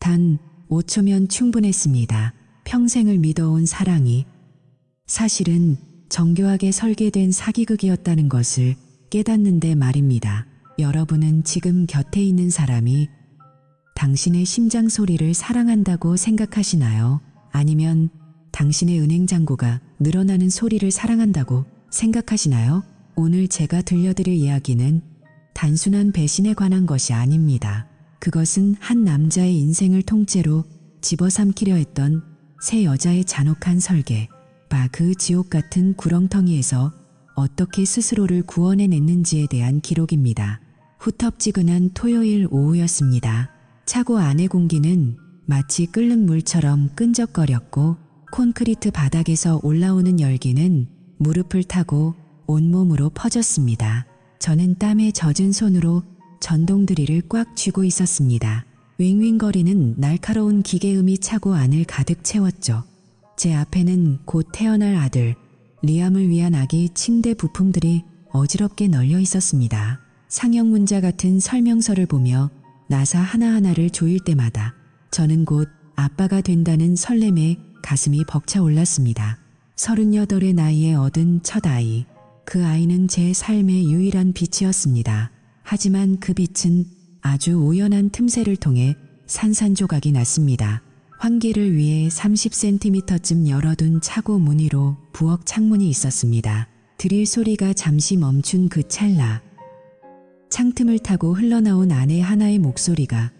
단 5초면 충분했습니다. 평생을 믿어온 사랑이 사실은 정교하게 설계된 사기극이었다는 것을 깨닫는데 말입니다. 여러분은 지금 곁에 있는 사람이 당신의 심장 소리를 사랑한다고 생각하시나요? 아니면 당신의 은행 잔고가 늘어나는 소리를 사랑한다고 생각하시나요? 오늘 제가 들려드릴 이야기는 단순한 배신에 관한 것이 아닙니다. 그것은 한 남자의 인생을 통째로 집어삼키려 했던 세 여자의 잔혹한 설계, 그 지옥 같은 구렁텅이에서 어떻게 스스로를 구원해냈는지에 대한 기록입니다. 후텁지근한 토요일 오후였습니다. 차고 안의 공기는 마치 끓는 물처럼 끈적거렸고 콘크리트 바닥에서 올라오는 열기는 무릎을 타고 온몸으로 퍼졌습니다. 저는 땀에 젖은 손으로 전동 드릴을 꽉 쥐고 있었습니다. 윙윙거리는 날카로운 기계음이 차고 안을 가득 채웠죠. 제 앞에는 곧 태어날 아들 리암을 위한 아기 침대 부품들이 어지럽게 널려 있었습니다. 상형 문자 같은 설명서를 보며 나사 하나하나를 조일 때마다 저는 곧 아빠가 된다는 설렘에 가슴이 벅차올랐습니다. 38의 나이에 얻은 첫 아이. 그 아이는 제 삶의 유일한 빛이었습니다. 하지만 그 빛은 아주 우연한 틈새를 통해 산산조각이 났습니다. 환기를 위해 30cm쯤 열어둔 차고 무늬로 부엌 창문이 있었습니다. 드릴 소리가 잠시 멈춘 그 찰나, 창틈을 타고 흘러나온 아내 하나의 목소리가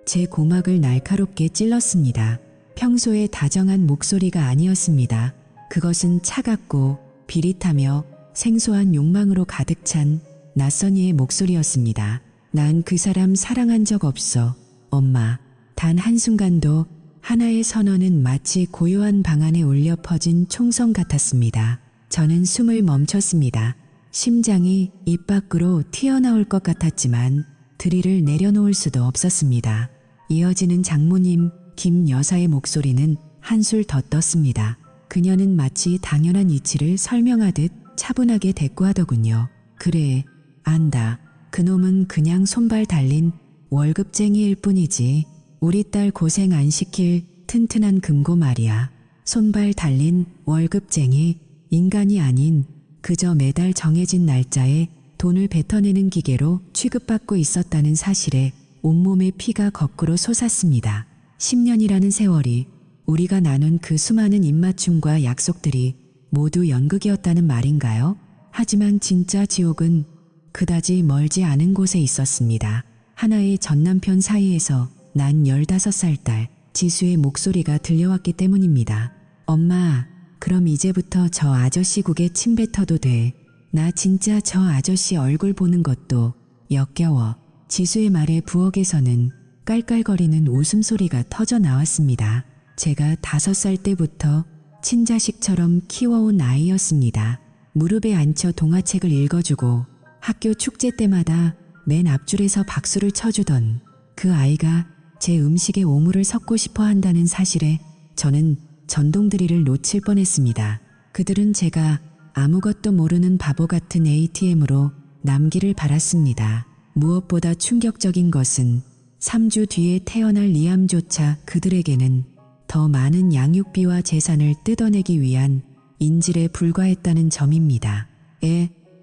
제 고막을 날카롭게 찔렀습니다. 평소에 다정한 목소리가 아니었습니다. 그것은 차갑고 비릿하며 생소한 욕망으로 가득 찬 낯선 이의 목소리였습니다. 난 그 사람 사랑한 적 없어, 엄마. 단 한순간도 하나의 선언은 마치 고요한 방 안에 울려 퍼진 총성 같았습니다. 저는 숨을 멈췄습니다. 심장이 입 밖으로 튀어나올 것 같았지만 드릴을 내려놓을 수도 없었습니다. 이어지는 장모님 김 여사의 목소리는 한술 더 떴습니다. 그녀는 마치 당연한 이치를 설명하듯 차분하게 대꾸하더군요. 그래, 안다. 그놈은 그냥 손발 달린 월급쟁이일 뿐이지 우리 딸 고생 안 시킬 튼튼한 금고 말이야. 손발 달린 월급쟁이, 인간이 아닌 그저 매달 정해진 날짜에 돈을 뱉어내는 기계로 취급받고 있었다는 사실에 온몸의 피가 거꾸로 솟았습니다. 10년이라는 세월이, 우리가 나눈 그 수많은 입맞춤과 약속들이 모두 연극이었다는 말인가요? 하지만 진짜 지옥은 그다지 멀지 않은 곳에 있었습니다. 하나의 전남편 사이에서 난 15살 딸 지수의 목소리가 들려왔기 때문입니다. 엄마, 그럼 이제부터 저 아저씨 국에 침 뱉어도 돼. 나 진짜 저 아저씨 얼굴 보는 것도 역겨워. 지수의 말에 부엌에서는 깔깔거리는 웃음소리가 터져 나왔습니다. 제가 5살 때부터 친자식처럼 키워온 아이였습니다. 무릎에 앉혀 동화책을 읽어주고 학교 축제 때마다 맨 앞줄에서 박수를 쳐주던 그 아이가 제 음식에 오물을 섞고 싶어 한다는 사실에 저는 전동 드릴을 놓칠 뻔했습니다. 그들은 제가 아무것도 모르는 바보 같은 ATM으로 남기를 바랐습니다. 무엇보다 충격적인 것은 3주 뒤에 태어날 리암조차 그들에게는 더 많은 양육비와 재산을 뜯어내기 위한 인질에 불과했다는 점입니다.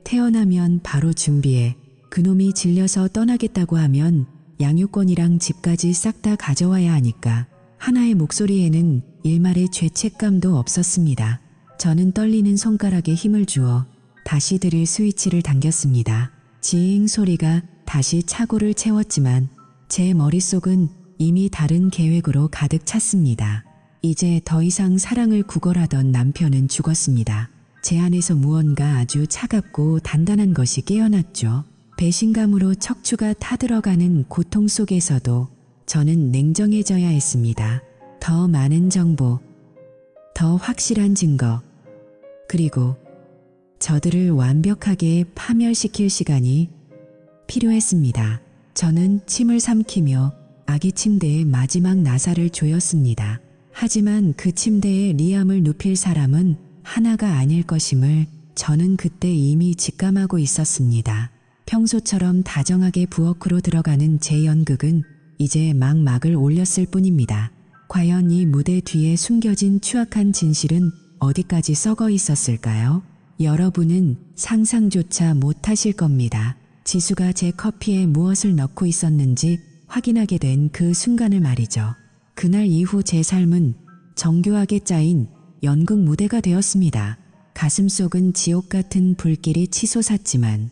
태어나면 바로 준비해. 그놈이 질려서 떠나겠다고 하면 양육권이랑 집까지 싹 다 가져와야 하니까. 하나의 목소리에는 일말의 죄책감도 없었습니다. 저는 떨리는 손가락에 힘을 주어 다시 드릴 스위치를 당겼습니다. 지잉 소리가 다시 차고를 채웠지만 제 머릿속은 이미 다른 계획으로 가득 찼습니다. 이제 더 이상 사랑을 구걸하던 남편은 죽었습니다. 제 안에서 무언가 아주 차갑고 단단한 것이 깨어났죠. 배신감으로 척추가 타들어가는 고통 속에서도 저는 냉정해져야 했습니다. 더 많은 정보, 더 확실한 증거, 그리고 저들을 완벽하게 파멸시킬 시간이 필요했습니다. 저는 침을 삼키며 아기 침대의 마지막 나사를 조였습니다. 하지만 그 침대에 리암을 눕힐 사람은 하나가 아닐 것임을 저는 그때 이미 직감하고 있었습니다. 평소처럼 다정하게 부엌으로 들어가는 제 연극은 이제 막 막을 올렸을 뿐입니다. 과연 이 무대 뒤에 숨겨진 추악한 진실은 어디까지 썩어 있었을까요? 여러분은 상상조차 못하실 겁니다. 지수가 제 커피에 무엇을 넣고 있었는지 확인하게 된 그 순간을 말이죠. 그날 이후 제 삶은 정교하게 짜인 연극 무대가 되었습니다. 가슴속은 지옥 같은 불길이 치솟았지만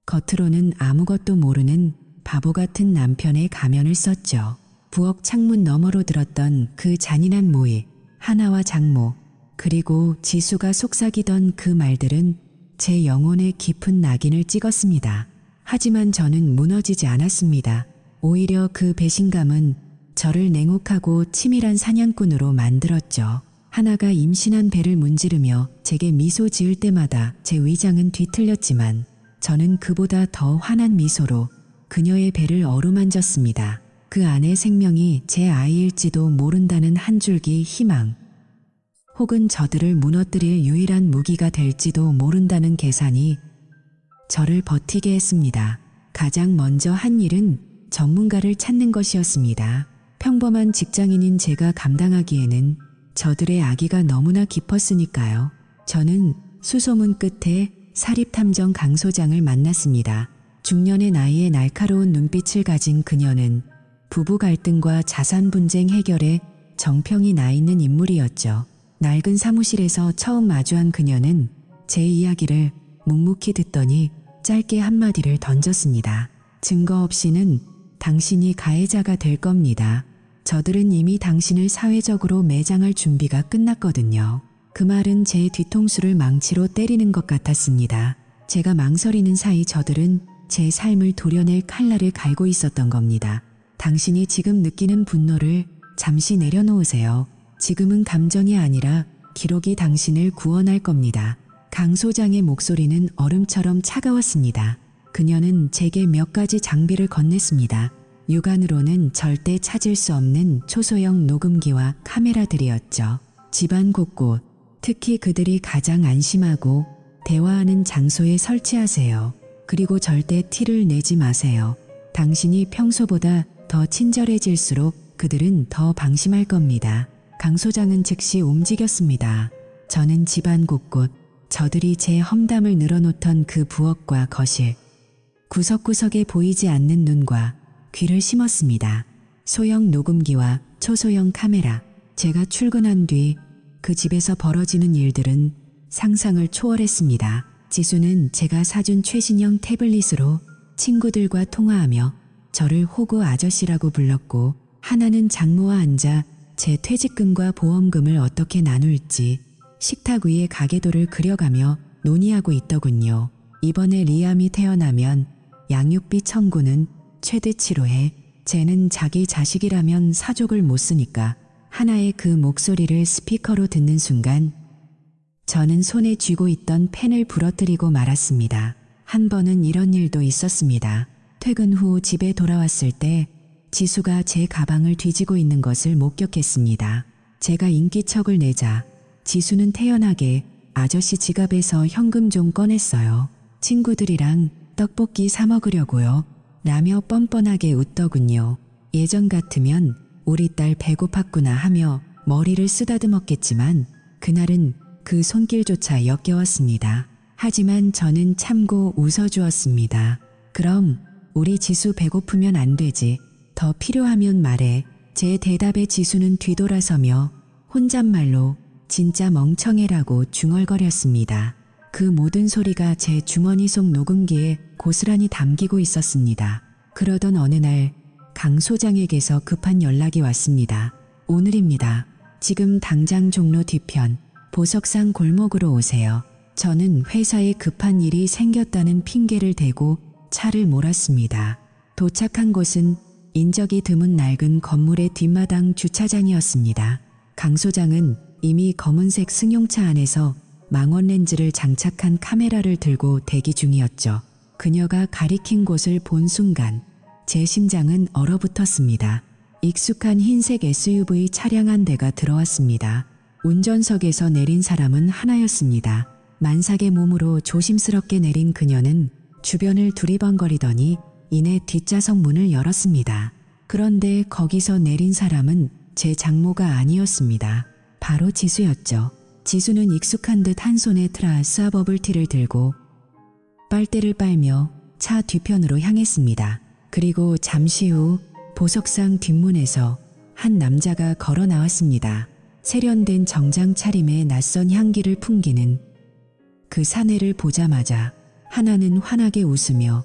겉으로는 아무것도 모르는 바보 같은 남편의 가면을 썼죠. 부엌 창문 너머로 들었던 그 잔인한 모의, 하나와 장모, 그리고 지수가 속삭이던 그 말들은 제 영혼에 깊은 낙인을 찍었습니다. 하지만 저는 무너지지 않았습니다. 오히려 그 배신감은 저를 냉혹하고 치밀한 사냥꾼으로 만들었죠. 하나가 임신한 배를 문지르며 제게 미소 지을 때마다 제 위장은 뒤틀렸지만 저는 그보다 더 환한 미소로 그녀의 배를 어루만졌습니다. 그 안의 생명이 제 아이일지도 모른다는 한 줄기 희망, 혹은 저들을 무너뜨릴 유일한 무기가 될지도 모른다는 계산이 저를 버티게 했습니다. 가장 먼저 한 일은 전문가를 찾는 것이었습니다. 평범한 직장인인 제가 감당하기에는 저들의 악의가 너무나 깊었으니까요. 저는 수소문 끝에 사립탐정 강 소장을 만났습니다. 중년의 나이에 날카로운 눈빛을 가진 그녀는 부부 갈등과 자산 분쟁 해결에 정평이 나 있는 인물이었죠. 낡은 사무실에서 처음 마주한 그녀는 제 이야기를 묵묵히 듣더니 짧게 한마디를 던졌습니다. 증거 없이는 당신이 가해자가 될 겁니다. 저들은 이미 당신을 사회적으로 매장할 준비가 끝났거든요. 그 말은 제 뒤통수를 망치로 때리는 것 같았습니다. 제가 망설이는 사이 저들은 제 삶을 도려낼 칼날을 갈고 있었던 겁니다. 당신이 지금 느끼는 분노를 잠시 내려놓으세요. 지금은 감정이 아니라 기록이 당신을 구원할 겁니다. 강 소장의 목소리는 얼음처럼 차가웠습니다. 그녀는 제게 몇 가지 장비를 건넸습니다. 육안으로는 절대 찾을 수 없는 초소형 녹음기와 카메라들이었죠. 집안 곳곳, 특히 그들이 가장 안심하고 대화하는 장소에 설치하세요. 그리고 절대 티를 내지 마세요. 당신이 평소보다 더 친절해질수록 그들은 더 방심할 겁니다. 강 소장은 즉시 움직였습니다. 저는 집안 곳곳, 저들이 제 험담을 늘어놓던 그 부엌과 거실, 구석구석에 보이지 않는 눈과 귀를 심었습니다. 소형 녹음기와 초소형 카메라. 제가 출근한 뒤 그 집에서 벌어지는 일들은 상상을 초월했습니다. 지수는 제가 사준 최신형 태블릿으로 친구들과 통화하며 저를 호구 아저씨라고 불렀고, 하나는 장모와 앉아 제 퇴직금과 보험금을 어떻게 나눌지 식탁 위에 가계도를 그려가며 논의하고 있더군요. 이번에 리암이 태어나면 양육비 청구는 최대치로 해. 쟤는 자기 자식이라면 사족을 못 쓰니까. 하나의 그 목소리를 스피커로 듣는 순간 저는 손에 쥐고 있던 펜을 부러뜨리고 말았습니다. 한 번은 이런 일도 있었습니다. 퇴근 후 집에 돌아왔을 때 지수가 제 가방을 뒤지고 있는 것을 목격했습니다. 제가 인기척을 내자 지수는 태연하게 아저씨 지갑에서 현금 좀 꺼냈어요. 친구들이랑 떡볶이 사 먹으려고요. 라며 뻔뻔하게 웃더군요. 예전 같으면 우리 딸 배고팠구나 하며 머리를 쓰다듬었겠지만 그날은 그 손길조차 역겨웠습니다. 하지만 저는 참고 웃어주었습니다. 그럼 우리 지수 배고프면 안 되지. 더 필요하면 말해. 제 대답에 지수는 뒤돌아서며 혼잣말로 진짜 멍청해라고 중얼거렸습니다. 그 모든 소리가 제 주머니 속 녹음기에 고스란히 담기고 있었습니다. 그러던 어느 날 강 소장에게서 급한 연락이 왔습니다. 오늘입니다. 지금 당장 종로 뒤편 보석상 골목으로 오세요. 저는 회사에 급한 일이 생겼다는 핑계를 대고 차를 몰았습니다. 도착한 곳은 인적이 드문 낡은 건물의 뒷마당 주차장이었습니다. 강 소장은 이미 검은색 승용차 안에서 망원 렌즈를 장착한 카메라를 들고 대기 중이었죠. 그녀가 가리킨 곳을 본 순간 제 심장은 얼어붙었습니다. 익숙한 흰색 SUV 차량 한 대가 들어왔습니다. 운전석에서 내린 사람은 하나였습니다. 만삭의 몸으로 조심스럽게 내린 그녀는 주변을 두리번거리더니 이내 뒷좌석 문을 열었습니다. 그런데 거기서 내린 사람은 제 장모가 아니었습니다. 바로 지수였죠. 지수는 익숙한 듯 한 손에 트라스와 버블티를 들고 빨대를 빨며 차 뒤편으로 향했습니다. 그리고 잠시 후 보석상 뒷문에서 한 남자가 걸어 나왔습니다. 세련된 정장 차림의 낯선 향기를 풍기는 그 사내를 보자마자 하나는 환하게 웃으며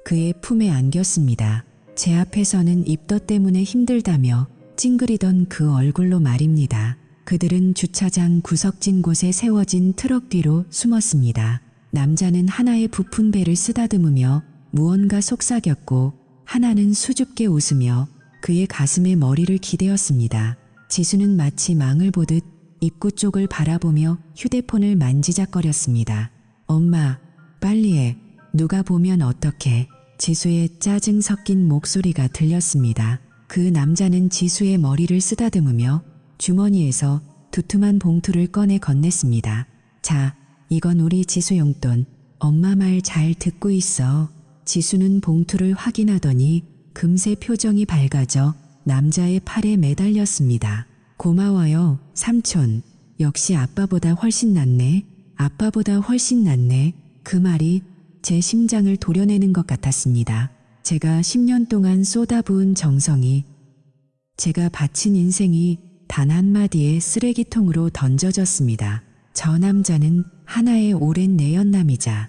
그의 품에 안겼습니다. 제 앞에서는 입덧 때문에 힘들다며 찡그리던 그 얼굴로 말입니다. 그들은 주차장 구석진 곳에 세워진 트럭 뒤로 숨었습니다. 남자는 하나의 부푼 배를 쓰다듬으며 무언가 속삭였고 하나는 수줍게 웃으며 그의 가슴에 머리를 기대었습니다. 지수는 마치 망을 보듯 입구 쪽을 바라보며 휴대폰을 만지작거렸습니다. 엄마, 빨리 해. 누가 보면 어떡해. 지수의 짜증 섞인 목소리가 들렸습니다. 그 남자는 지수의 머리를 쓰다듬으며 주머니에서 두툼한 봉투를 꺼내 건넸습니다. 자, 이건 우리 지수 용돈. 엄마 말 잘 듣고 있어. 지수는 봉투를 확인하더니 금세 표정이 밝아져 남자의 팔에 매달렸습니다. 고마워요, 삼촌. 역시 아빠보다 훨씬 낫네. 아빠보다 훨씬 낫네. 그 말이 제 심장을 도려내는 것 같았습니다. 제가 10년 동안 쏟아부은 정성이, 제가 바친 인생이 단 한마디의 쓰레기통으로 던져졌습니다. 저 남자는 하나의 오랜 내연남이자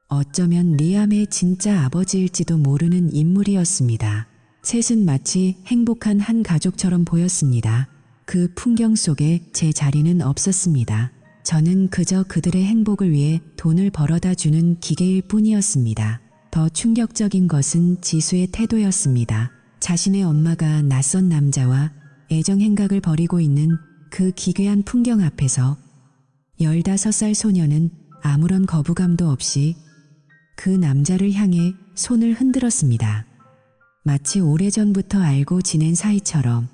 어쩌면 리암의 진짜 아버지일지도 모르는 인물이었습니다. 셋은 마치 행복한 한 가족처럼 보였습니다. 그 풍경 속에 제 자리는 없었습니다. 저는 그저 그들의 행복을 위해 돈을 벌어다 주는 기계일 뿐이었습니다. 더 충격적인 것은 지수의 태도였습니다. 자신의 엄마가 낯선 남자와 애정 행각을 벌이고 있는 그 기괴한 풍경 앞에서 15살 소녀는 아무런 거부감도 없이 그 남자를 향해 손을 흔들었습니다. 마치 오래전부터 알고 지낸 사이처럼,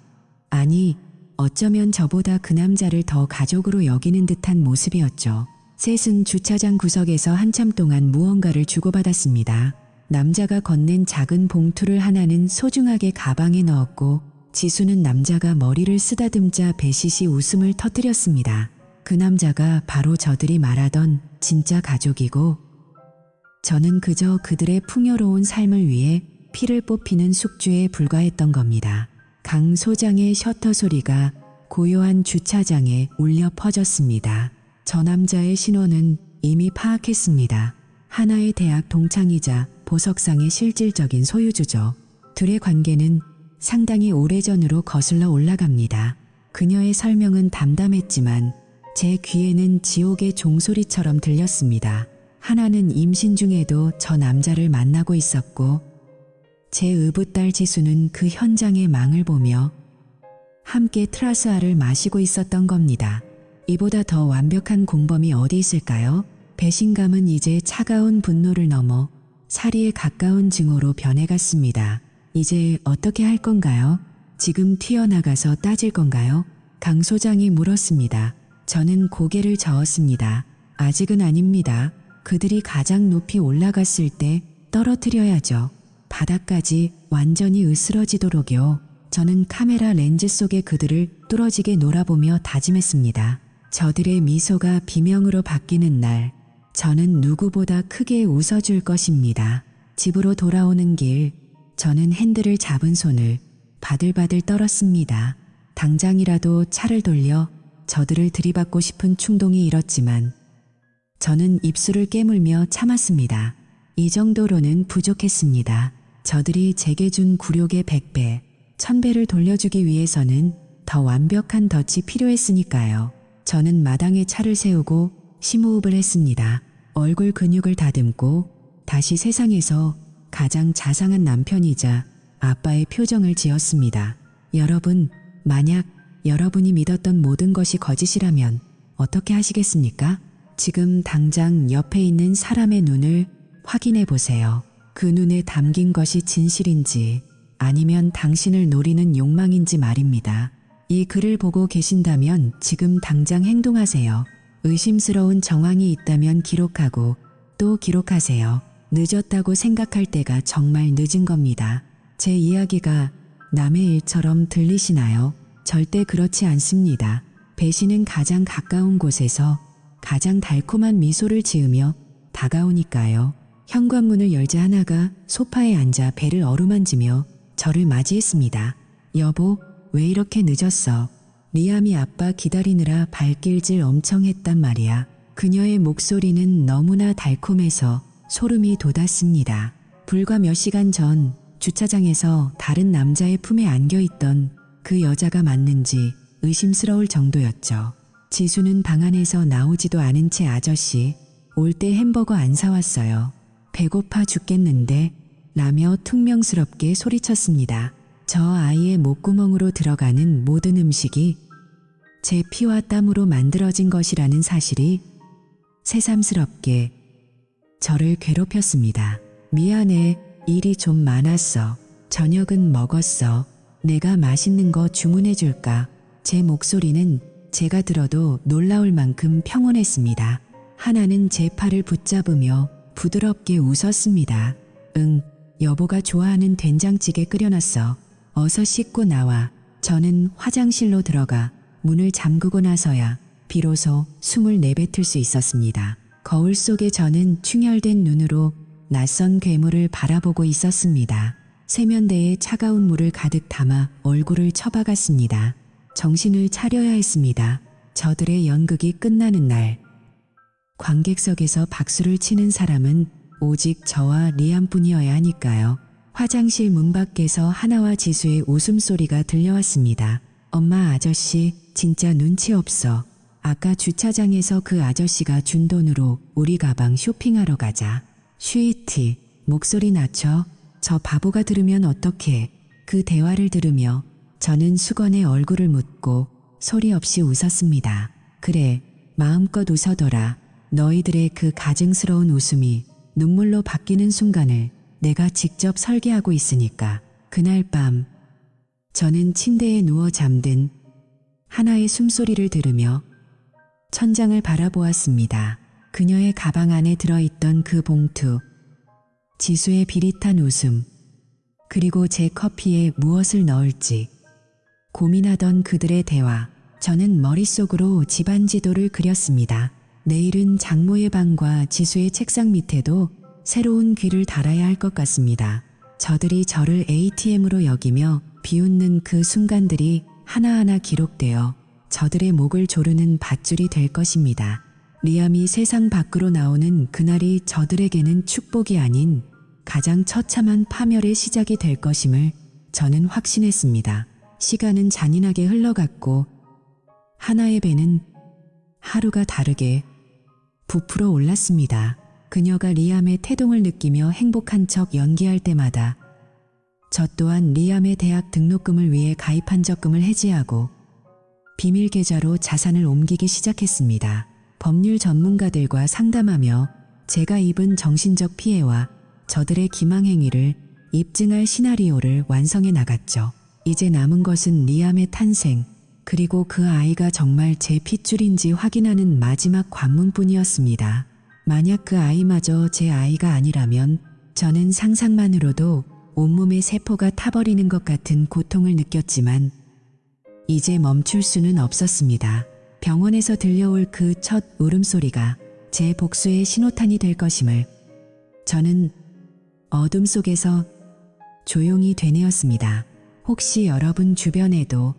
아니, 어쩌면 저보다 그 남자를 더 가족으로 여기는 듯한 모습이었죠. 셋은 주차장 구석에서 한참 동안 무언가를 주고받았습니다. 남자가 건넨 작은 봉투를 하나는 소중하게 가방에 넣었고 지수는 남자가 머리를 쓰다듬자 배시시 웃음을 터뜨렸습니다. 그 남자가 바로 저들이 말하던 진짜 가족이고 저는 그저 그들의 풍요로운 삶을 위해 피를 뽑히는 숙주에 불과했던 겁니다. 강 소장의 셔터 소리가 고요한 주차장에 울려 퍼졌습니다. 저 남자의 신원은 이미 파악했습니다. 하나의 대학 동창이자 보석상의 실질적인 소유주죠. 둘의 관계는 상당히 오래전으로 거슬러 올라갑니다. 그녀의 설명은 담담했지만 제 귀에는 지옥의 종소리처럼 들렸습니다. 하나는 임신 중에도 저 남자를 만나고 있었고 제 의붓딸 지수는 그 현장의 망을 보며 함께 트라스아를 마시고 있었던 겁니다. 이보다 더 완벽한 공범이 어디 있을까요? 배신감은 이제 차가운 분노를 넘어 살이에 가까운 증오로 변해갔습니다. 이제 어떻게 할 건가요? 지금 튀어나가서 따질 건가요? 강 소장이 물었습니다. 저는 고개를 저었습니다. 아직은 아닙니다. 그들이 가장 높이 올라갔을 때 떨어뜨려야죠. 바닥까지 완전히 으스러지도록요. 저는 카메라 렌즈 속에 그들을 뚫어지게 놀아보며 다짐했습니다. 저들의 미소가 비명으로 바뀌는 날, 저는 누구보다 크게 웃어줄 것입니다. 집으로 돌아오는 길, 저는 핸들을 잡은 손을 바들바들 떨었습니다. 당장이라도 차를 돌려 저들을 들이받고 싶은 충동이 일었지만 저는 입술을 깨물며 참았습니다. 이 정도로는 부족했습니다. 저들이 제게 준 굴욕의 100배, 1000배를 돌려주기 위해서는 더 완벽한 덫이 필요했으니까요. 저는 마당에 차를 세우고 심호흡을 했습니다. 얼굴 근육을 다듬고 다시 세상에서 가장 자상한 남편이자 아빠의 표정을 지었습니다. 여러분, 만약 여러분이 믿었던 모든 것이 거짓이라면 어떻게 하시겠습니까? 지금 당장 옆에 있는 사람의 눈을 확인해 보세요. 그 눈에 담긴 것이 진실인지 아니면 당신을 노리는 욕망인지 말입니다. 이 글을 보고 계신다면 지금 당장 행동하세요. 의심스러운 정황이 있다면 기록하고 또 기록하세요. 늦었다고 생각할 때가 정말 늦은 겁니다. 제 이야기가 남의 일처럼 들리시나요? 절대 그렇지 않습니다. 배신은 가장 가까운 곳에서 가장 달콤한 미소를 지으며 다가오니까요. 현관문을 열자 하나가 소파에 앉아 배를 어루만지며 저를 맞이했습니다. 여보, 왜 이렇게 늦었어? 리암이 아빠 기다리느라 발길질 엄청 했단 말이야. 그녀의 목소리는 너무나 달콤해서 소름이 돋았습니다. 불과 몇 시간 전 주차장에서 다른 남자의 품에 안겨있던 그 여자가 맞는지 의심스러울 정도였죠. 지수는 방 안에서 나오지도 않은 채 아저씨, 올 때 햄버거 안 사왔어요. 배고파 죽겠는데 라며 퉁명스럽게 소리쳤습니다. 저 아이의 목구멍으로 들어가는 모든 음식이 제 피와 땀으로 만들어진 것이라는 사실이 새삼스럽게 저를 괴롭혔습니다. 미안해, 일이 좀 많았어. 저녁은 먹었어. 내가 맛있는 거 주문해 줄까? 제 목소리는 제가 들어도 놀라울 만큼 평온했습니다. 하나는 제 팔을 붙잡으며 부드럽게 웃었습니다. 응, 여보가 좋아하는 된장찌개 끓여놨어. 어서 씻고 나와. 저는 화장실로 들어가 문을 잠그고 나서야 비로소 숨을 내뱉을 수 있었습니다. 거울 속에 저는 충혈된 눈으로 낯선 괴물을 바라보고 있었습니다. 세면대에 차가운 물을 가득 담아 얼굴을 쳐박았습니다. 정신을 차려야 했습니다. 저들의 연극이 끝나는 날, 관객석에서 박수를 치는 사람은 오직 저와 리암뿐이어야 하니까요. 화장실 문 밖에서 하나와 지수의 웃음소리가 들려왔습니다. 엄마, 아저씨 진짜 눈치 없어. 아까 주차장에서 그 아저씨가 준 돈으로 우리 가방 쇼핑하러 가자. 슈이티, 목소리 낮춰. 저 바보가 들으면 어떡해. 그 대화를 들으며 저는 수건에 얼굴을 묻고 소리 없이 웃었습니다. 그래, 마음껏 웃어둬라. 너희들의 그 가증스러운 웃음이 눈물로 바뀌는 순간을 내가 직접 설계하고 있으니까. 그날 밤 저는 침대에 누워 잠든 하나의 숨소리를 들으며 천장을 바라보았습니다. 그녀의 가방 안에 들어있던 그 봉투, 지수의 비릿한 웃음, 그리고 제 커피에 무엇을 넣을지 고민하던 그들의 대화. 저는 머릿속으로 집안 지도를 그렸습니다. 내일은 장모의 방과 지수의 책상 밑에도 새로운 귀를 달아야 할 것 같습니다. 저들이 저를 ATM으로 여기며 비웃는 그 순간들이 하나하나 기록되어 저들의 목을 조르는 밧줄이 될 것입니다. 리암이 세상 밖으로 나오는 그날이 저들에게는 축복이 아닌 가장 처참한 파멸의 시작이 될 것임을 저는 확신했습니다. 시간은 잔인하게 흘러갔고 하나의 배는 하루가 다르게 부풀어 올랐습니다. 그녀가 리암의 태동을 느끼며 행복한 척 연기할 때마다 저 또한 리암의 대학 등록금을 위해 가입한 적금을 해지하고 비밀 계좌로 자산을 옮기기 시작했습니다. 법률 전문가들과 상담하며 제가 입은 정신적 피해와 저들의 기망행위를 입증할 시나리오를 완성해 나갔죠. 이제 남은 것은 리암의 탄생, 그리고 그 아이가 정말 제 핏줄인지 확인하는 마지막 관문뿐이었습니다. 만약 그 아이마저 제 아이가 아니라면 저는 상상만으로도 온몸의 세포가 타버리는 것 같은 고통을 느꼈지만 이제 멈출 수는 없었습니다. 병원에서 들려올 그 첫 울음소리가 제 복수의 신호탄이 될 것임을 저는 어둠 속에서 조용히 되뇌었습니다. 혹시 여러분 주변에도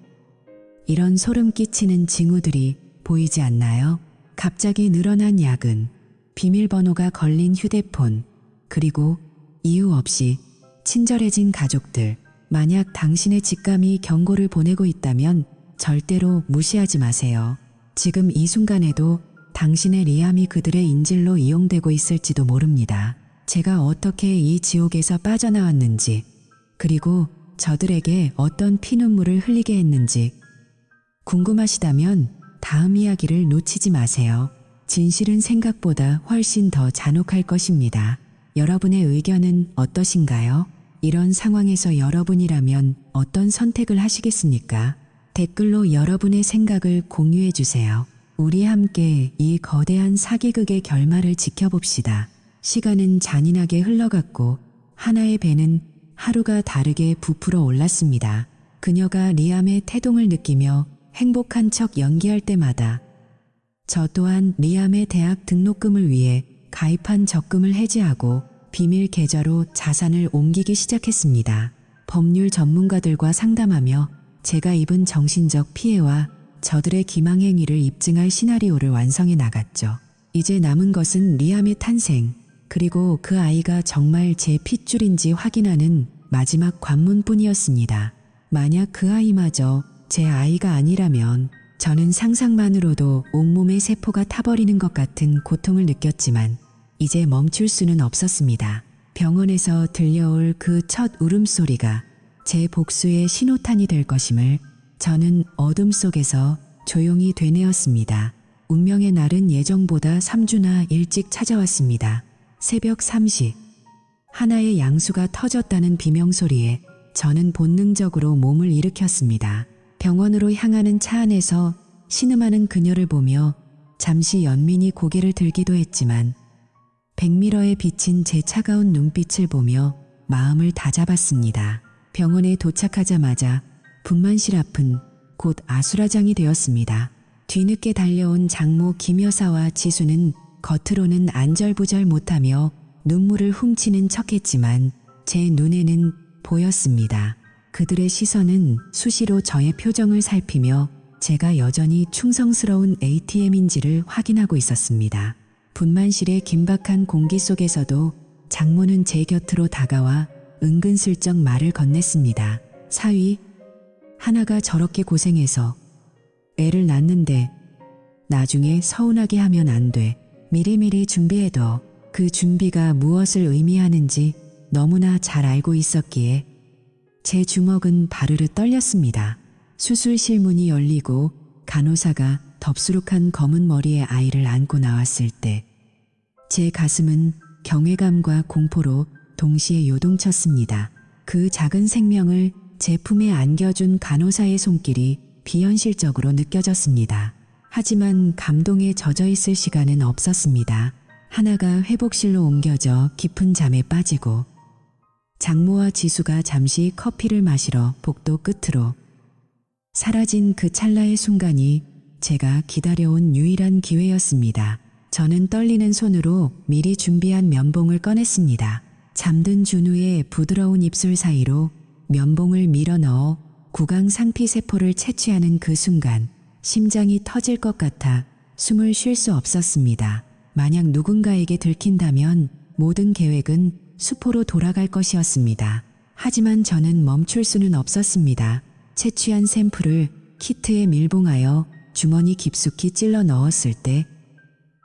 이런 소름 끼치는 징후들이 보이지 않나요? 갑자기 늘어난 야근, 비밀번호가 걸린 휴대폰, 그리고 이유 없이 친절해진 가족들. 만약 당신의 직감이 경고를 보내고 있다면 절대로 무시하지 마세요. 지금 이 순간에도 당신의 리암이 그들의 인질로 이용되고 있을지도 모릅니다. 제가 어떻게 이 지옥에서 빠져나왔는지, 그리고 저들에게 어떤 피눈물을 흘리게 했는지 궁금하시다면 다음 이야기를 놓치지 마세요. 진실은 생각보다 훨씬 더 잔혹할 것입니다. 여러분의 의견은 어떠신가요? 이런 상황에서 여러분이라면 어떤 선택을 하시겠습니까? 댓글로 여러분의 생각을 공유해 주세요. 우리 함께 이 거대한 사기극의 결말을 지켜봅시다. 시간은 잔인하게 흘러갔고 하나의 배는 하루가 다르게 부풀어 올랐습니다. 그녀가 리암의 태동을 느끼며 행복한 척 연기할 때마다 저 또한 리암의 대학 등록금을 위해 가입한 적금을 해지하고 비밀 계좌로 자산을 옮기기 시작했습니다. 법률 전문가들과 상담하며 제가 입은 정신적 피해와 저들의 기망행위를 입증할 시나리오를 완성해 나갔죠. 이제 남은 것은 리암의 탄생, 그리고 그 아이가 정말 제 핏줄인지 확인하는 마지막 관문뿐이었습니다. 만약 그 아이마저 제 아이가 아니라면 저는 상상만으로도 온몸의 세포가 타버리는 것 같은 고통을 느꼈지만 이제 멈출 수는 없었습니다. 병원에서 들려올 그 첫 울음소리가 제 복수의 신호탄이 될 것임을 저는 어둠 속에서 조용히 되뇌었습니다. 운명의 날은 예정보다 3주나 일찍 찾아왔습니다. 새벽 3시. 하나의 양수가 터졌다는 비명소리에 저는 본능적으로 몸을 일으켰습니다. 병원으로 향하는 차 안에서 신음하는 그녀를 보며 잠시 연민이 고개를 들기도 했지만 백미러에 비친 제 차가운 눈빛을 보며 마음을 다잡았습니다. 병원에 도착하자마자 분만실 앞은 곧 아수라장이 되었습니다. 뒤늦게 달려온 장모 김 여사와 지수는 겉으로는 안절부절 못하며 눈물을 훔치는 척했지만 제 눈에는 보였습니다. 그들의 시선은 수시로 저의 표정을 살피며 제가 여전히 충성스러운 ATM인지를 확인하고 있었습니다. 분만실의 긴박한 공기 속에서도 장모는 제 곁으로 다가와 은근슬쩍 말을 건넸습니다. 사위, 하나가 저렇게 고생해서 애를 낳는데 나중에 서운하게 하면 안 돼. 미리미리 준비해둬. 그 준비가 무엇을 의미하는지 너무나 잘 알고 있었기에 제 주먹은 바르르 떨렸습니다. 수술실 문이 열리고 간호사가 덥수룩한 검은 머리의 아이를 안고 나왔을 때 제 가슴은 경외감과 공포로 동시에 요동쳤습니다. 그 작은 생명을 제 품에 안겨준 간호사의 손길이 비현실적으로 느껴졌습니다. 하지만 감동에 젖어 있을 시간은 없었습니다. 하나가 회복실로 옮겨져 깊은 잠에 빠지고 장모와 지수가 잠시 커피를 마시러 복도 끝으로 사라진 그 찰나의 순간이 제가 기다려온 유일한 기회였습니다. 저는 떨리는 손으로 미리 준비한 면봉을 꺼냈습니다. 잠든 준우의 부드러운 입술 사이로 면봉을 밀어 넣어 구강 상피세포를 채취하는 그 순간 심장이 터질 것 같아 숨을 쉴 수 없었습니다. 만약 누군가에게 들킨다면 모든 계획은 수포로 돌아갈 것이었습니다. 하지만 저는 멈출 수는 없었습니다. 채취한 샘플을 키트에 밀봉하여 주머니 깊숙이 찔러 넣었을 때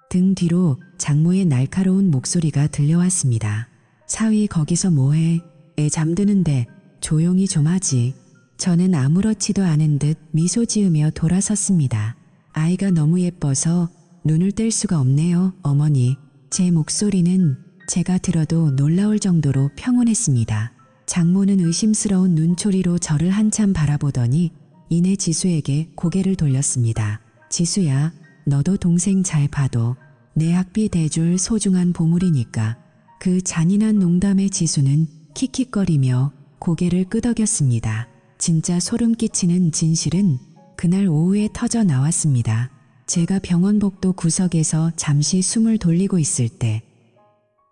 등 뒤로 장모의 날카로운 목소리가 들려왔습니다. 사위 거기서 뭐해? 애 잠드는데 조용히 좀 하지. 저는 아무렇지도 않은 듯 미소 지으며 돌아섰습니다. 아이가 너무 예뻐서 눈을 뗄 수가 없네요, 어머니. 제 목소리는 제가 들어도 놀라울 정도로 평온했습니다. 장모는 의심스러운 눈초리로 저를 한참 바라보더니 이내 지수에게 고개를 돌렸습니다. 지수야, 너도 동생 잘 봐도 내 학비 대줄 소중한 보물이니까. 그 잔인한 농담에 지수는 킥킥거리며 고개를 끄덕였습니다. 진짜 소름 끼치는 진실은 그날 오후에 터져 나왔습니다. 제가 병원 복도 구석에서 잠시 숨을 돌리고 있을 때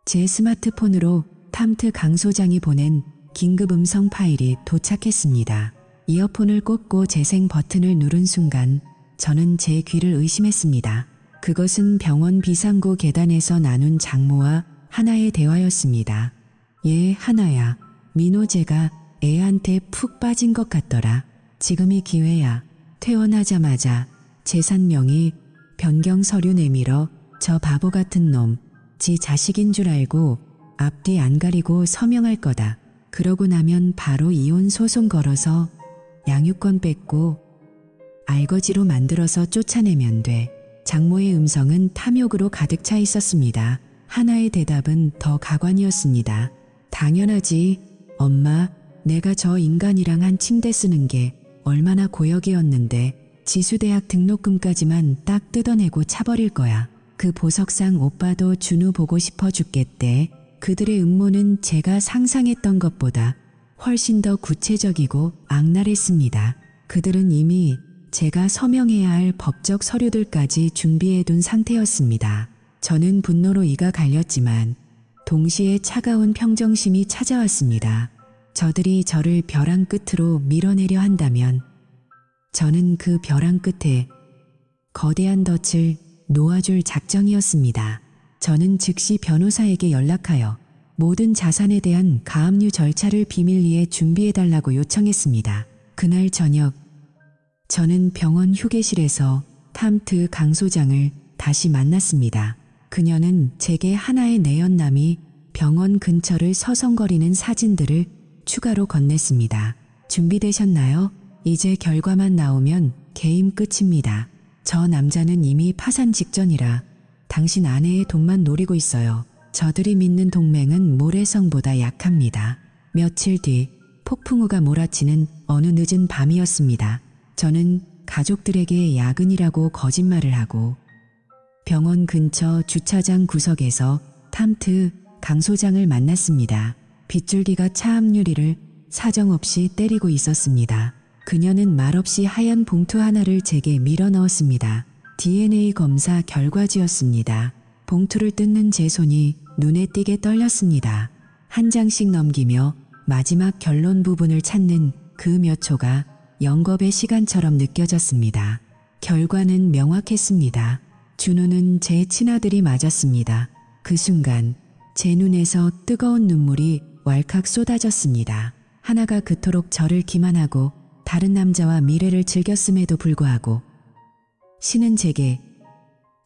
제 스마트폰으로 탐트 강 소장이 보낸 긴급 음성 파일이 도착했습니다. 이어폰을 꽂고 재생 버튼을 누른 순간 저는 제 귀를 의심했습니다. 그것은 병원 비상구 계단에서 나눈 장모와 하나의 대화였습니다. 얘 하나야, 민호제가 애한테 푹 빠진 것 같더라. 지금이 기회야. 퇴원하자마자 재산명의 변경 서류 내밀어 저 바보 같은 놈, 지 자식인 줄 알고 앞뒤 안 가리고 서명할 거다. 그러고 나면 바로 이혼 소송 걸어서 양육권 뺏고 알거지로 만들어서 쫓아내면 돼. 장모의 음성은 탐욕으로 가득 차 있었습니다. 하나의 대답은 더 가관이었습니다. 당연하지. 엄마, 내가 저 인간이랑 한 침대 쓰는 게 얼마나 고역이었는데 지수대학 등록금까지만 딱 뜯어내고 차버릴 거야. 그 보석상 오빠도 준우 보고 싶어 죽겠대. 그들의 음모는 제가 상상했던 것보다 훨씬 더 구체적이고 악랄했습니다. 그들은 이미 제가 서명해야 할 법적 서류들까지 준비해둔 상태였습니다. 저는 분노로 이가 갈렸지만 동시에 차가운 평정심이 찾아왔습니다. 저들이 저를 벼랑 끝으로 밀어내려 한다면 저는 그 벼랑 끝에 거대한 덫을 놓아줄 작정이었습니다. 저는 즉시 변호사에게 연락하여 모든 자산에 대한 가압류 절차를 비밀리에 준비해달라고 요청했습니다. 그날 저녁 저는 병원 휴게실에서 탐트 강 소장을 다시 만났습니다. 그녀는 제게 하나의 내연남이 병원 근처를 서성거리는 사진들을 추가로 건넸습니다. 준비되셨나요? 이제 결과만 나오면 게임 끝입니다. 저 남자는 이미 파산 직전이라 당신 아내의 돈만 노리고 있어요. 저들이 믿는 동맹은 모래성보다 약합니다. 며칠 뒤 폭풍우가 몰아치는 어느 늦은 밤이었습니다. 저는 가족들에게 야근이라고 거짓말을 하고 병원 근처 주차장 구석에서 탐트 강 소장을 만났습니다. 빗줄기가 차 앞유리를 사정없이 때리고 있었습니다. 그녀는 말없이 하얀 봉투 하나를 제게 밀어 넣었습니다. DNA 검사 결과지였습니다. 봉투를 뜯는 제 손이 눈에 띄게 떨렸습니다. 한 장씩 넘기며 마지막 결론 부분을 찾는 그 몇 초가 영겁의 시간처럼 느껴졌습니다. 결과는 명확했습니다. 준호는 제 친아들이 맞았습니다. 그 순간 제 눈에서 뜨거운 눈물이 왈칵 쏟아졌습니다. 하나가 그토록 저를 기만하고 다른 남자와 미래를 즐겼음에도 불구하고 신은 제게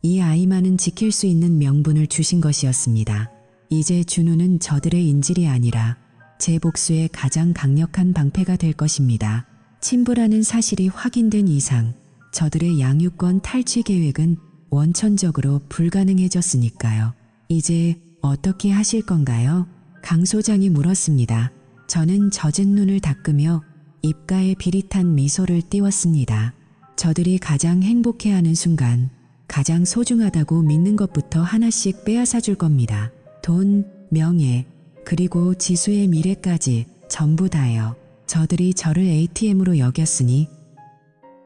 이 아이만은 지킬 수 있는 명분을 주신 것이었습니다. 이제 준우는 저들의 인질이 아니라 제 복수의 가장 강력한 방패가 될 것입니다. 친부라는 사실이 확인된 이상 저들의 양육권 탈취 계획은 원천적으로 불가능해졌으니까요. 이제 어떻게 하실 건가요? 강 소장이 물었습니다. 저는 젖은 눈을 닦으며 입가에 비릿한 미소를 띄웠습니다. 저들이 가장 행복해하는 순간 가장 소중하다고 믿는 것부터 하나씩 빼앗아 줄 겁니다. 돈, 명예, 그리고 지수의 미래까지 전부 다요. 저들이 저를 ATM으로 여겼으니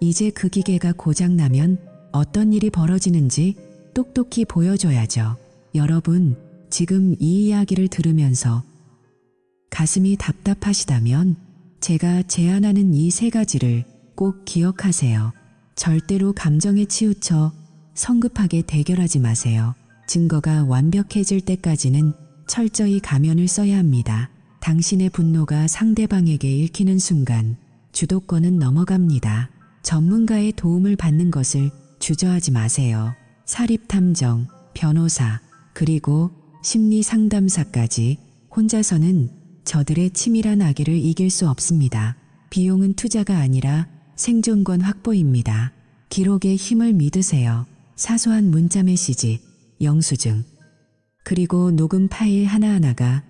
이제 그 기계가 고장나면 어떤 일이 벌어지는지 똑똑히 보여줘야죠. 여러분, 지금 이 이야기를 들으면서 가슴이 답답하시다면 제가 제안하는 이 세 가지를 꼭 기억하세요. 절대로 감정에 치우쳐 성급하게 대결하지 마세요. 증거가 완벽해질 때까지는 철저히 가면을 써야 합니다. 당신의 분노가 상대방에게 읽히는 순간 주도권은 넘어갑니다. 전문가의 도움을 받는 것을 주저하지 마세요. 사립탐정, 변호사, 그리고 심리상담사까지 혼자서는 저들의 치밀한 악의를 이길 수 없습니다. 비용은 투자가 아니라 생존권 확보입니다. 기록의 힘을 믿으세요. 사소한 문자 메시지, 영수증, 그리고 녹음 파일 하나하나가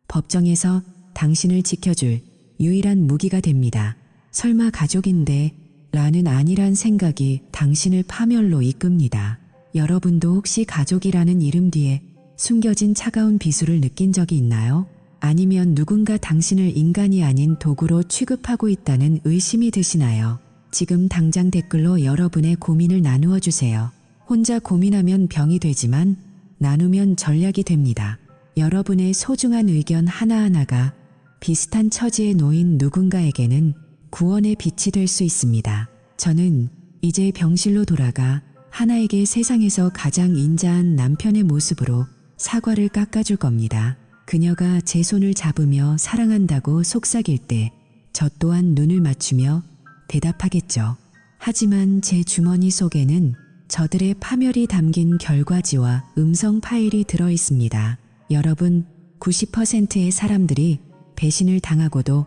법정에서 당신을 지켜줄 유일한 무기가 됩니다. 설마 가족인데 라는 아니란 생각이 당신을 파멸로 이끕니다. 여러분도 혹시 가족이라는 이름 뒤에 숨겨진 차가운 비수를 느낀 적이 있나요? 아니면 누군가 당신을 인간이 아닌 도구로 취급하고 있다는 의심이 드시나요? 지금 당장 댓글로 여러분의 고민을 나누어 주세요. 혼자 고민하면 병이 되지만 나누면 전략이 됩니다. 여러분의 소중한 의견 하나하나가 비슷한 처지에 놓인 누군가에게는 구원의 빛이 될 수 있습니다. 저는 이제 병실로 돌아가 하나에게 세상에서 가장 인자한 남편의 모습으로 사과를 깎아줄 겁니다. 그녀가 제 손을 잡으며 사랑한다고 속삭일 때 저 또한 눈을 맞추며 대답하겠죠. 하지만 제 주머니 속에는 저들의 파멸이 담긴 결과지와 음성 파일이 들어 있습니다. 여러분, 90%의 사람들이 배신을 당하고도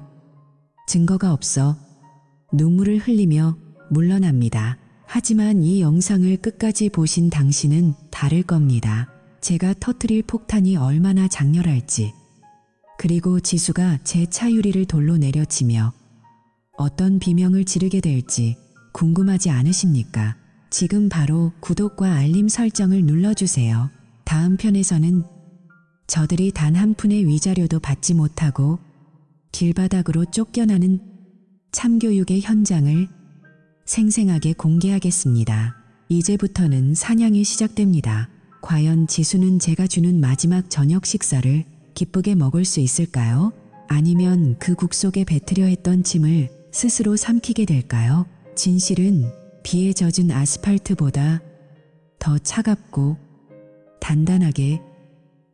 증거가 없어 눈물을 흘리며 물러납니다. 하지만 이 영상을 끝까지 보신 당신은 다를 겁니다. 제가 터뜨릴 폭탄이 얼마나 장렬할지, 그리고 지수가 제 차 유리를 돌로 내려치며 어떤 비명을 지르게 될지 궁금하지 않으십니까? 지금 바로 구독과 알림 설정을 눌러주세요. 다음 편에서는 저들이 단 한 푼의 위자료도 받지 못하고 길바닥으로 쫓겨나는 참교육의 현장을 생생하게 공개하겠습니다. 이제부터는 사냥이 시작됩니다. 과연 지수는 제가 주는 마지막 저녁 식사를 기쁘게 먹을 수 있을까요? 아니면 그 국 속에 뱉으려 했던 침을 스스로 삼키게 될까요? 진실은 비에 젖은 아스팔트보다 더 차갑고 단단하게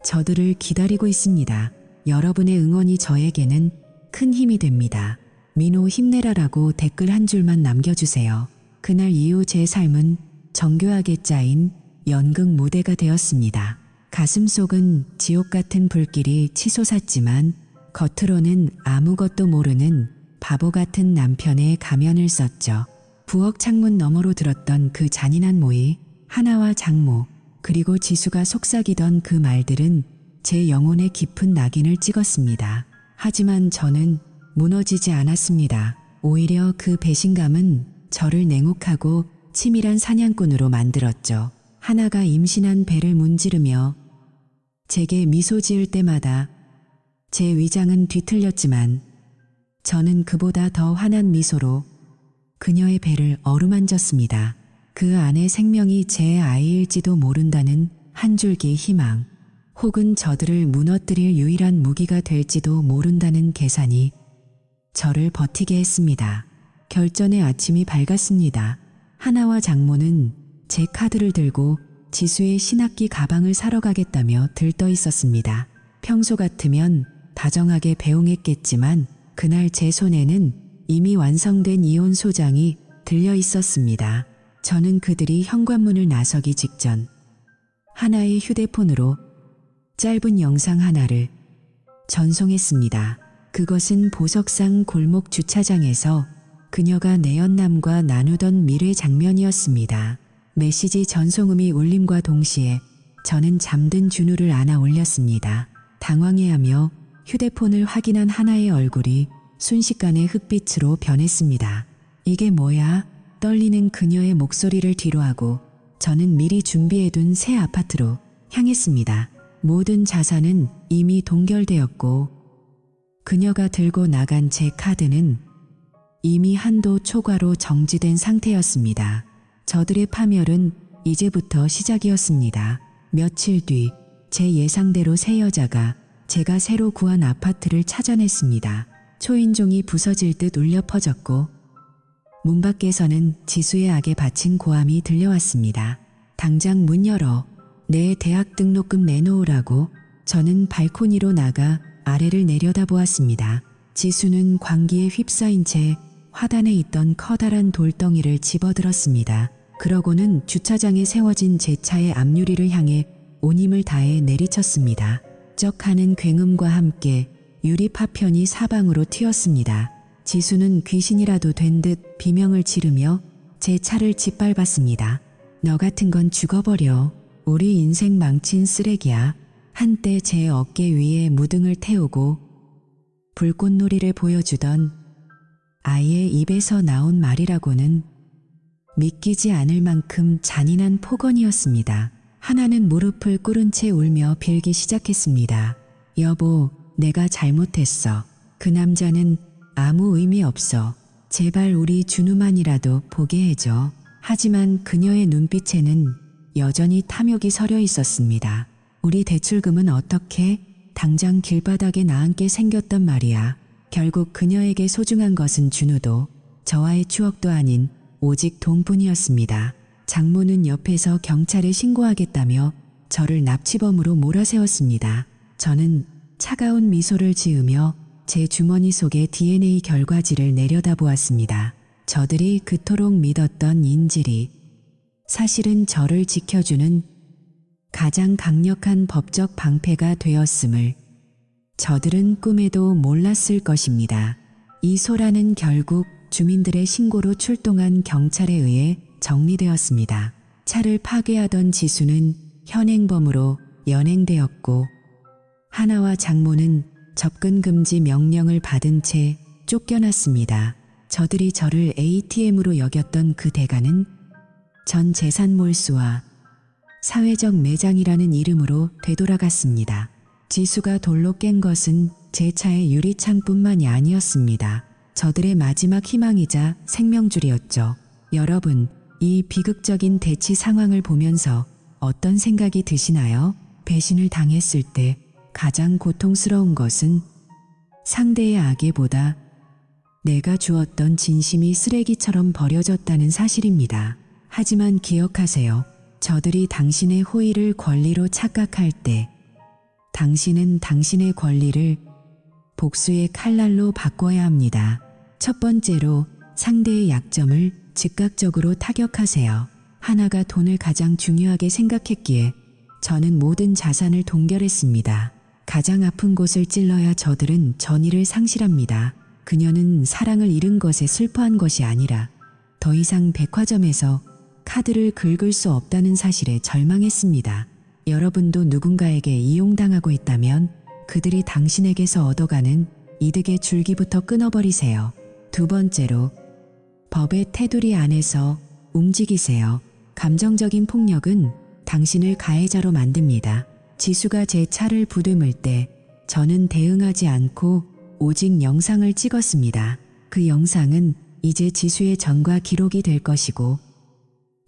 저들을 기다리고 있습니다. 여러분의 응원이 저에게는 큰 힘이 됩니다. 민호 힘내라라고 댓글 한 줄만 남겨주세요. 그날 이후 제 삶은 정교하게 짜인 연극 무대가 되었습니다. 가슴속은 지옥 같은 불길이 치솟았지만 겉으로는 아무것도 모르는 바보 같은 남편의 가면을 썼죠. 부엌 창문 너머로 들었던 그 잔인한 모의, 하나와 장모, 그리고 지수가 속삭이던 그 말들은 제 영혼에 깊은 낙인을 찍었습니다. 하지만 저는 무너지지 않았습니다. 오히려 그 배신감은 저를 냉혹하고 치밀한 사냥꾼으로 만들었죠. 하나가 임신한 배를 문지르며 제게 미소 지을 때마다 제 위장은 뒤틀렸지만 저는 그보다 더 환한 미소로 그녀의 배를 어루만졌습니다. 그 안에 생명이 제 아이일지도 모른다는 한 줄기 희망, 혹은 저들을 무너뜨릴 유일한 무기가 될지도 모른다는 계산이 저를 버티게 했습니다. 결전의 아침이 밝았습니다. 하나와 장모는 제 카드를 들고 지수의 신학기 가방을 사러 가겠다며 들떠 있었습니다. 평소 같으면 다정하게 배웅했겠지만 그날 제 손에는 이미 완성된 이혼 소장이 들려 있었습니다. 저는 그들이 현관문을 나서기 직전 하나의 휴대폰으로 짧은 영상 하나를 전송했습니다. 그것은 보석상 골목 주차장에서 그녀가 내연남과 나누던 미래 장면이었습니다. 메시지 전송음이 울림과 동시에 저는 잠든 준우를 안아 올렸습니다. 당황해하며 휴대폰을 확인한 하나의 얼굴이 순식간에 흑빛으로 변했습니다. 이게 뭐야? 떨리는 그녀의 목소리를 뒤로하고 저는 미리 준비해둔 새 아파트로 향했습니다. 모든 자산은 이미 동결되었고 그녀가 들고 나간 제 카드는 이미 한도 초과로 정지된 상태였습니다. 저들의 파멸은 이제부터 시작이었습니다. 며칠 뒤 제 예상대로 새 여자가 제가 새로 구한 아파트를 찾아냈습니다. 초인종이 부서질 듯 울려 퍼졌고 문 밖에서는 지수의 악에 바친 고함이 들려왔습니다. 당장 문 열어. 내 대학 등록금 내놓으라고. 저는 발코니로 나가 아래를 내려다보았습니다. 지수는 광기에 휩싸인 채 화단에 있던 커다란 돌덩이를 집어들었습니다. 그러고는 주차장에 세워진 제 차의 앞유리를 향해 온 힘을 다해 내리쳤습니다. 쩍하는 굉음과 함께 유리 파편이 사방으로 튀었습니다. 지수는 귀신이라도 된 듯 비명을 지르며 제 차를 짓밟았습니다. 너 같은 건 죽어버려. 우리 인생 망친 쓰레기야. 한때 제 어깨 위에 무등을 태우고 불꽃놀이를 보여주던 아이의 입에서 나온 말이라고는 믿기지 않을 만큼 잔인한 폭언이었습니다. 하나는 무릎을 꿇은 채 울며 빌기 시작했습니다. 여보, 내가 잘못했어. 그 남자는 아무 의미 없어. 제발 우리 준우만이라도 보게 해줘. 하지만 그녀의 눈빛에는 여전히 탐욕이 서려 있었습니다. 우리 대출금은 어떻게? 당장 길바닥에 나앉게 생겼단 말이야. 결국 그녀에게 소중한 것은 준우도 저와의 추억도 아닌 오직 돈뿐이었습니다. 장모는 옆에서 경찰에 신고하겠다며 저를 납치범으로 몰아세웠습니다. 저는 차가운 미소를 지으며 제 주머니 속의 DNA 결과지를 내려다보았습니다. 저들이 그토록 믿었던 인질이 사실은 저를 지켜주는 가장 강력한 법적 방패가 되었음을 저들은 꿈에도 몰랐을 것입니다. 이 소란은 결국 주민들의 신고로 출동한 경찰에 의해 정리되었습니다. 차를 파괴하던 지수는 현행범으로 연행되었고 하나와 장모는 접근 금지 명령을 받은 채 쫓겨났습니다. 저들이 저를 ATM으로 여겼던 그 대가는 전 재산 몰수와 사회적 매장이라는 이름으로 되돌아갔습니다. 지수가 돌로 깬 것은 제 차의 유리창뿐만이 아니었습니다. 저들의 마지막 희망이자 생명줄이었죠. 여러분, 이 비극적인 대치 상황을 보면서 어떤 생각이 드시나요? 배신을 당했을 때 가장 고통스러운 것은 상대의 악의보다 내가 주었던 진심이 쓰레기처럼 버려졌다는 사실입니다. 하지만 기억하세요. 저들이 당신의 호의를 권리로 착각할 때 당신은 당신의 권리를 복수의 칼날로 바꿔야 합니다. 첫 번째로 상대의 약점을 즉각적으로 타격하세요. 하나가 돈을 가장 중요하게 생각했기에 저는 모든 자산을 동결했습니다. 가장 아픈 곳을 찔러야 저들은 전의를 상실합니다. 그녀는 사랑을 잃은 것에 슬퍼한 것이 아니라 더 이상 백화점에서 카드를 긁을 수 없다는 사실에 절망했습니다. 여러분도 누군가에게 이용당하고 있다면 그들이 당신에게서 얻어가는 이득의 줄기부터 끊어버리세요. 두 번째로, 법의 테두리 안에서 움직이세요. 감정적인 폭력은 당신을 가해자로 만듭니다. 지수가 제 차를 부듬을 때 저는 대응하지 않고 오직 영상을 찍었습니다. 그 영상은 이제 지수의 전과 기록이 될 것이고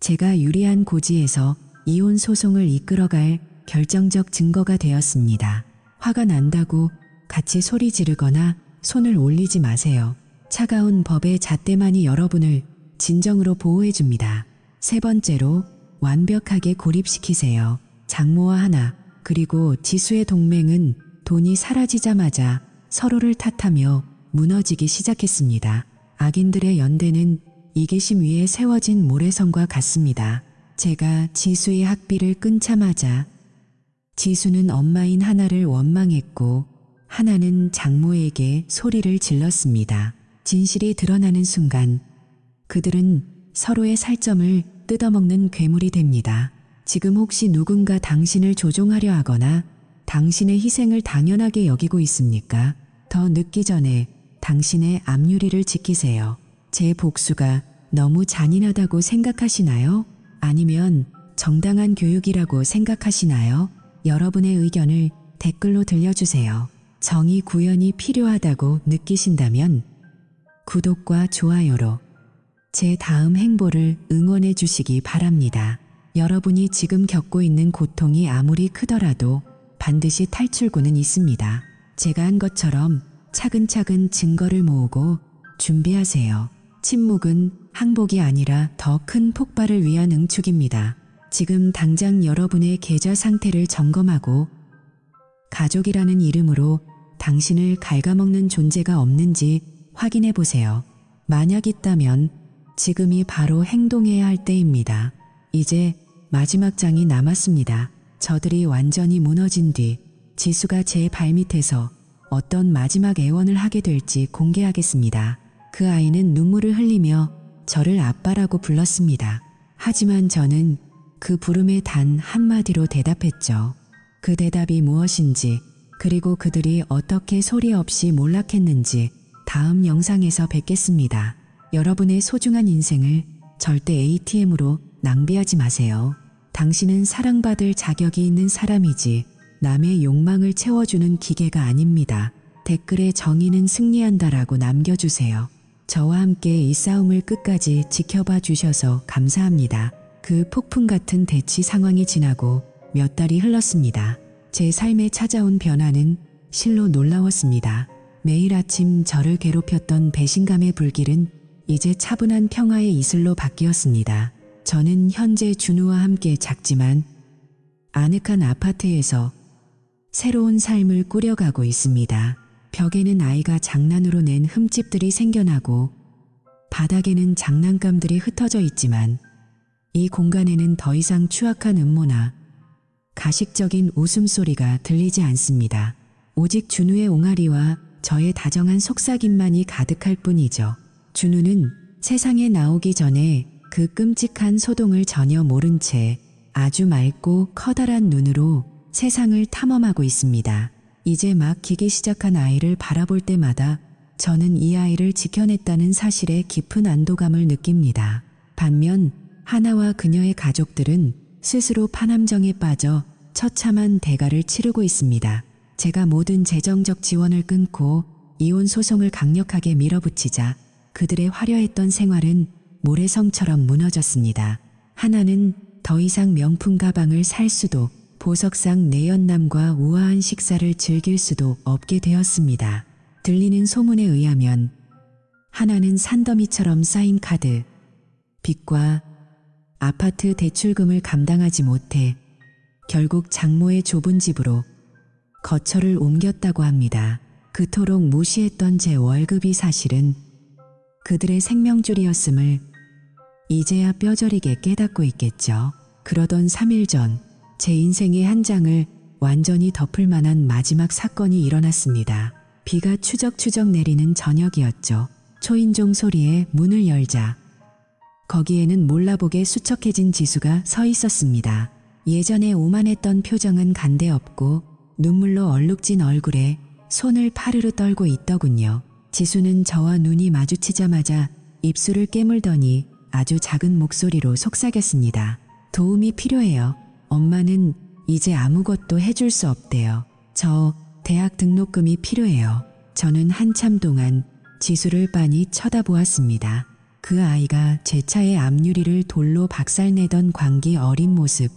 제가 유리한 고지에서 이혼 소송을 이끌어갈 결정적 증거가 되었습니다. 화가 난다고 같이 소리 지르거나 손을 올리지 마세요. 차가운 법의 잣대만이 여러분을 진정으로 보호해줍니다. 세 번째로, 완벽하게 고립시키세요. 장모와 하나, 그리고 지수의 동맹은 돈이 사라지자마자 서로를 탓하며 무너지기 시작했습니다. 악인들의 연대는 이기심 위에 세워진 모래성과 같습니다. 제가 지수의 학비를 끊자마자 지수는 엄마인 하나를 원망했고 하나는 장모에게 소리를 질렀습니다. 진실이 드러나는 순간 그들은 서로의 살점을 뜯어먹는 괴물이 됩니다. 지금 혹시 누군가 당신을 조종하려 하거나 당신의 희생을 당연하게 여기고 있습니까? 더 늦기 전에 당신의 앞유리를 지키세요. 제 복수가 너무 잔인하다고 생각하시나요? 아니면 정당한 교육이라고 생각하시나요? 여러분의 의견을 댓글로 들려주세요. 정의 구현이 필요하다고 느끼신다면 구독과 좋아요로 제 다음 행보를 응원해 주시기 바랍니다. 여러분이 지금 겪고 있는 고통이 아무리 크더라도 반드시 탈출구는 있습니다. 제가 한 것처럼 차근차근 증거를 모으고 준비하세요. 침묵은 항복이 아니라 더 큰 폭발을 위한 응축입니다. 지금 당장 여러분의 계좌 상태를 점검하고 가족이라는 이름으로 당신을 갉아먹는 존재가 없는지 확인해 보세요. 만약 있다면 지금이 바로 행동해야 할 때입니다. 이제 마지막 장이 남았습니다. 저들이 완전히 무너진 뒤 지수가 제 발밑에서 어떤 마지막 애원을 하게 될지 공개하겠습니다. 그 아이는 눈물을 흘리며 저를 아빠라고 불렀습니다. 하지만 저는 그 부름에 단 한마디로 대답했죠. 그 대답이 무엇인지, 그리고 그들이 어떻게 소리 없이 몰락했는지 다음 영상에서 뵙겠습니다. 여러분의 소중한 인생을 절대 ATM으로 낭비하지 마세요. 당신은 사랑받을 자격이 있는 사람이지 남의 욕망을 채워주는 기계가 아닙니다. 댓글에 정의는 승리한다라고 남겨주세요. 저와 함께 이 싸움을 끝까지 지켜봐 주셔서 감사합니다. 그 폭풍 같은 대치 상황이 지나고 몇 달이 흘렀습니다. 제 삶에 찾아온 변화는 실로 놀라웠습니다. 매일 아침 저를 괴롭혔던 배신감의 불길은 이제 차분한 평화의 이슬로 바뀌었습니다. 저는 현재 준우와 함께 작지만 아늑한 아파트에서 새로운 삶을 꾸려가고 있습니다. 벽에는 아이가 장난으로 낸 흠집들이 생겨나고 바닥에는 장난감들이 흩어져 있지만 이 공간에는 더 이상 추악한 음모나 가식적인 웃음소리가 들리지 않습니다. 오직 준우의 옹알이와 저의 다정한 속삭임만이 가득할 뿐이죠. 준우는 세상에 나오기 전에 그 끔찍한 소동을 전혀 모른 채 아주 맑고 커다란 눈으로 세상을 탐험하고 있습니다. 이제 막 기기 시작한 아이를 바라볼 때마다 저는 이 아이를 지켜냈다는 사실에 깊은 안도감을 느낍니다. 반면 하나와 그녀의 가족들은 스스로 파남정에 빠져 처참한 대가를 치르고 있습니다. 제가 모든 재정적 지원을 끊고 이혼 소송을 강력하게 밀어붙이자 그들의 화려했던 생활은 모래성처럼 무너졌습니다. 하나는 더 이상 명품 가방을 살 수도 보석상 내연남과 우아한 식사를 즐길 수도 없게 되었습니다. 들리는 소문에 의하면 하나는 산더미처럼 쌓인 카드, 빚과 아파트 대출금을 감당하지 못해 결국 장모의 좁은 집으로 거처를 옮겼다고 합니다. 그토록 무시했던 제 월급이 사실은 그들의 생명줄이었음을 이제야 뼈저리게 깨닫고 있겠죠. 그러던 3일 전 제 인생의 한 장을 완전히 덮을 만한 마지막 사건이 일어났습니다. 비가 추적추적 내리는 저녁이었죠. 초인종 소리에 문을 열자 거기에는 몰라보게 수척해진 지수가 서 있었습니다. 예전에 오만했던 표정은 간데없고 눈물로 얼룩진 얼굴에 손을 파르르 떨고 있더군요. 지수는 저와 눈이 마주치자마자 입술을 깨물더니 아주 작은 목소리로 속삭였습니다. 도움이 필요해요. 엄마는 이제 아무것도 해줄 수 없대요. 저 대학 등록금이 필요해요. 저는 한참 동안 지수를 빤히 쳐다보았습니다. 그 아이가 제 차의 앞유리를 돌로 박살내던 광기 어린 모습,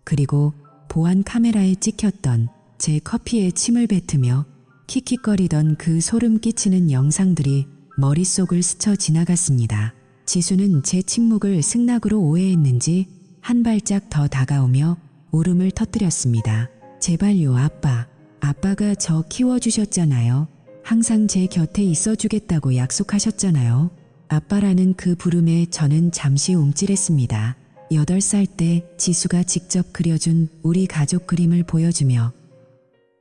그리고 보안 카메라에 찍혔던 제 커피에 침을 뱉으며 킥킥거리던 그 소름 끼치는 영상들이 머릿속을 스쳐 지나갔습니다. 지수는 제 침묵을 승낙으로 오해했는지 한 발짝 더 다가오며 울음을 터뜨렸습니다. 제발요, 아빠. 아빠가 저 키워주셨잖아요. 항상 제 곁에 있어주겠다고 약속하셨잖아요. 아빠라는 그 부름에 저는 잠시 움찔했습니다. 8살 때 지수가 직접 그려준 우리 가족 그림을 보여주며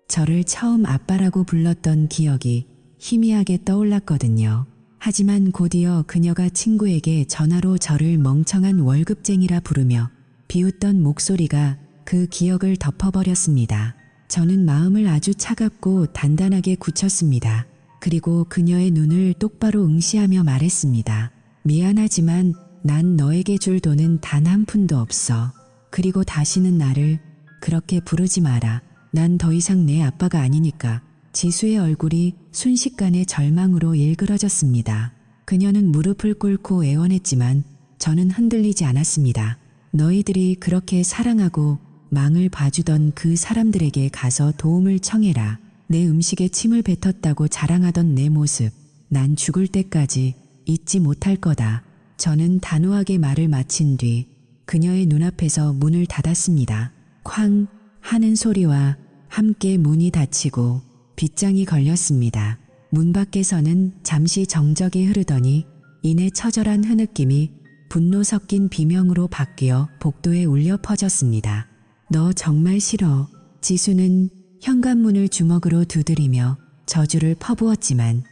저를 처음 아빠라고 불렀던 기억이 희미하게 떠올랐거든요. 하지만 곧이어 그녀가 친구에게 전화로 저를 멍청한 월급쟁이라 부르며 비웃던 목소리가 그 기억을 덮어버렸습니다. 저는 마음을 아주 차갑고 단단하게 굳혔습니다. 그리고 그녀의 눈을 똑바로 응시하며 말했습니다. 미안하지만 난 너에게 줄 돈은 단 한 푼도 없어. 그리고 다시는 나를 그렇게 부르지 마라. 난 더 이상 내 아빠가 아니니까. 지수의 얼굴이 순식간에 절망으로 일그러졌습니다. 그녀는 무릎을 꿇고 애원했지만 저는 흔들리지 않았습니다. 너희들이 그렇게 사랑하고 망을 봐주던 그 사람들에게 가서 도움을 청해라. 내 음식에 침을 뱉었다고 자랑하던 내 모습, 난 죽을 때까지 잊지 못할 거다. 저는 단호하게 말을 마친 뒤 그녀의 눈앞에서 문을 닫았습니다. 쾅 하는 소리와 함께 문이 닫히고 빗장이 걸렸습니다. 문 밖에서는 잠시 정적이 흐르더니 이내 처절한 흐느낌이 분노 섞인 비명으로 바뀌어 복도에 울려 퍼졌습니다. 너 정말 싫어. 지수는 현관문을 주먹으로 두드리며 저주를 퍼부었지만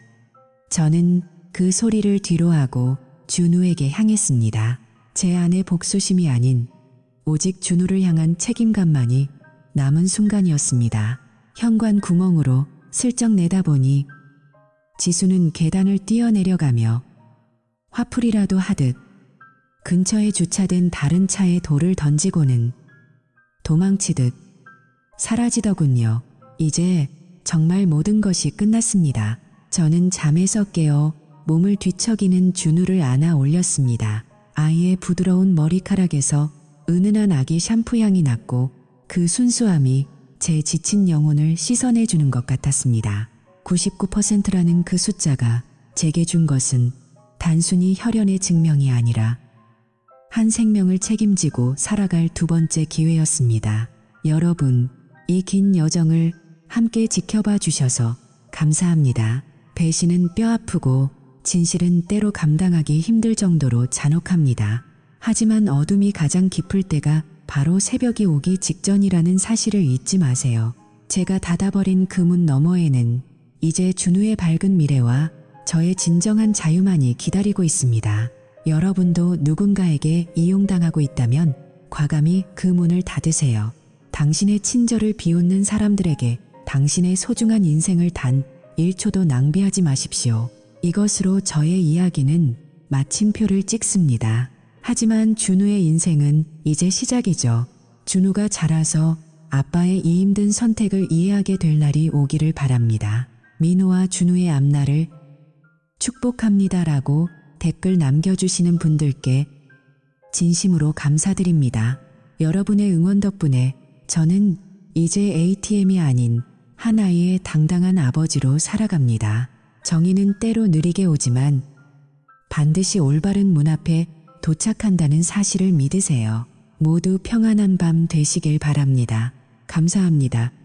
저는 그 소리를 뒤로하고 준우에게 향했습니다. 제 안에 복수심이 아닌 오직 준우를 향한 책임감만이 남은 순간이었습니다. 현관 구멍으로 슬쩍 내다보니 지수는 계단을 뛰어내려가며 화풀이라도 하듯 근처에 주차된 다른 차에 돌을 던지고는 도망치듯 사라지더군요. 이제 정말 모든 것이 끝났습니다. 저는 잠에서 깨어 몸을 뒤척이는 준우를 안아 올렸습니다. 아이의 부드러운 머리카락에서 은은한 아기 샴푸 향이 났고 그 순수함이 제 지친 영혼을 씻어내주는 것 같았습니다. 99%라는 그 숫자가 제게 준 것은 단순히 혈연의 증명이 아니라 한 생명을 책임지고 살아갈 두 번째 기회였습니다. 여러분, 이 긴 여정을 함께 지켜봐 주셔서 감사합니다. 배신은 뼈아프고 진실은 때로 감당하기 힘들 정도로 잔혹합니다. 하지만 어둠이 가장 깊을 때가 바로 새벽이 오기 직전이라는 사실을 잊지 마세요. 제가 닫아버린 그 문 너머에는 이제 준우의 밝은 미래와 저의 진정한 자유만이 기다리고 있습니다. 여러분도 누군가에게 이용당하고 있다면 과감히 그 문을 닫으세요. 당신의 친절을 비웃는 사람들에게 당신의 소중한 인생을 단 1초도 낭비하지 마십시오. 이것으로 저의 이야기는 마침표를 찍습니다. 하지만 준우의 인생은 이제 시작이죠. 준우가 자라서 아빠의 이 힘든 선택을 이해하게 될 날이 오기를 바랍니다. 민호와 준우의 앞날을 축복합니다라고 댓글 남겨주시는 분들께 진심으로 감사드립니다. 여러분의 응원 덕분에 저는 이제 ATM이 아닌 한 아이의 당당한 아버지로 살아갑니다. 정의는 때로 느리게 오지만 반드시 올바른 문 앞에 도착한다는 사실을 믿으세요. 모두 평안한 밤 되시길 바랍니다. 감사합니다.